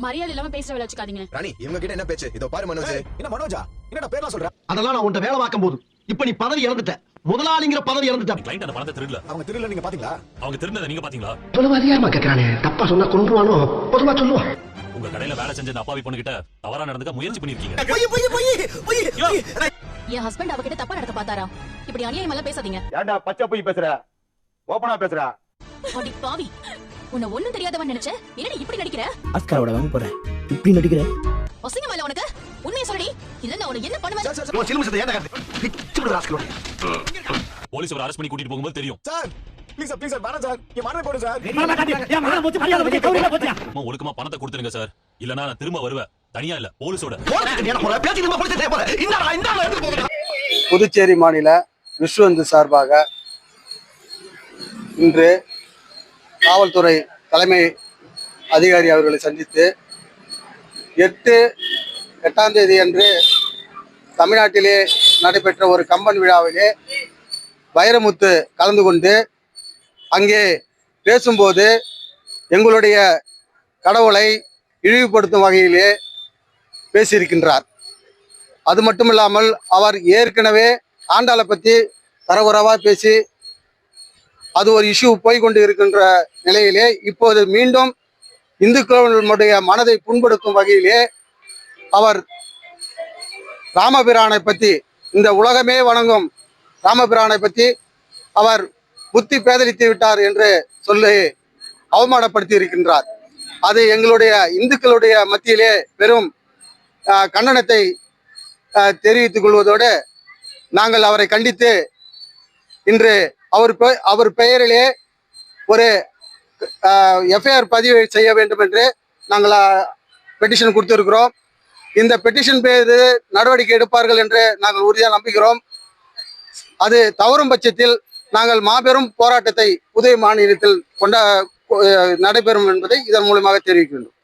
மரியாதை இல்லாம பேசுற வேலை வச்சுக்காதீங்க. ராணி இவங்க கிட்ட என்ன பேச்சு? இதோ பாரு மனோஜ். என்ன மனோஜா? என்னடா பேர்லாம் சொல்ற? அதெல்லாம் நான் உன்ட்ட வேலை பார்க்கும் போது இப்ப நீ பதவி இழந்துட்ட. முதலாளிங்கிற பதவி இழந்துட்ட. கிளையண்ட் அந்த பணத்தை திருடல. அவங்க திருடல நீங்க பாத்தீங்களா? அவங்க திருடனதை நீங்க பாத்தீங்களா? இவ்வளவு அதிகமா கேக்குறானே. தப்பா சொன்னா கொன்றுவானோ? பொதுவா சொல்லுவான். உங்க கடையில வேலை செஞ்ச அந்த அப்பாவி பொண்ணு கிட்ட தவறா நடந்துக்க முயற்சி பண்ணிருக்கீங்க. என் ஹஸ்பண்ட் அவகிட்ட தப்பா நடக்க பார்த்தாரா? இப்படி அநியாயம் எல்லாம் பேசாதீங்க. ஏன்டா பச்சை போய் பேசுற? ஓபனா பேசுற? அடி பாவி, உன்னை ஒண்ணும் தெரியாதவன் நினைச்ச. என்னடி இப்படி நடிக்கிற? ஆஸ்காரோட வாங்க போறேன். இப்படி நடிக்கிற? அசிங்கமா இல்ல உனக்கு? உண்மையை சொல்லடி. இல்ல நான் உன்னை என்ன பண்ணுவேன்? உன் சிலுமிசத்தை ஏன்டா காட்டு? பிச்சு விடு ராஸ்கல். போலீஸ் ஒரு அரெஸ்ட் பண்ணி கூட்டிட்டு போகும்போது தெரியும். சார் ப்ளீஸ் சார் வேணாம் சார். என் மானே போடு சார். ஏன் மகன போச்சு மரியாதை போச்சு கௌரவமா போச்சு. அம்மா ஒழுக்கமா பணத்தை கொடுத்துருங்க சார். இல்லனா நான் திரும்ப வருவேன். தனியா இல்ல போலீஸோட. பேசி நம்ம போலீஸ் தேவை. இந்த எடுத்து போங்க. புதுச்சேரி மாநில விஸ்வந்து சார்பாக இன்று காவல்துறை தலைமை அதிகாரி அவர்களை சந்தித்து 8ஆம் தேதி அன்று தமிழ்நாட்டிலே நடைபெற்ற ஒரு கம்பன் விழாவிலே வைரமுத்து கலந்து கொண்டு அங்கே பேசும்போது எங்களுடைய கடவுளை இழிவுபடுத்தும் வகையிலே பேசியிருக்கின்றார். அது மட்டுமில்லாமல் அவர் ஏற்கனவே ஆண்டாளை பற்றி தரகுறவாக பேசி அது ஒரு இஷ்யூ போய்கொண்டு இருக்கின்ற நிலையிலே இப்போது மீண்டும் இந்துக்களுடைய மனதை புண்படுத்தும் வகையிலே அவர் ராமபிரானை பற்றி, இந்த உலகமே வணங்கும் ராமபிரானை பற்றி அவர் புத்தி பேதலித்து விட்டார் என்று சொல்லி அவமானப்படுத்தி இருக்கின்றார். அது எங்களுடைய இந்துக்களுடைய மத்தியிலே பெரும் கண்டனத்தை தெரிவித்துக் கொள்வதோடு நாங்கள் அவரை கண்டித்து இன்று அவர் பெயரிலே ஒரு எஃப்ஐஆர் பதிவு செய்ய வேண்டும் என்று நாங்கள் பெட்டிஷன் கொடுத்திருக்கிறோம். இந்த பெட்டிஷன் பேர் நடவடிக்கை எடுப்பார்கள் என்று நாங்கள் உறுதியாக நம்புகிறோம். அது தவறும் பட்சத்தில் நாங்கள் மாபெரும் போராட்டத்தை புதுவை மாநிலத்தில் நடைபெறும் என்பதை இதன் மூலமாக தெரிவிக்கின்றோம்.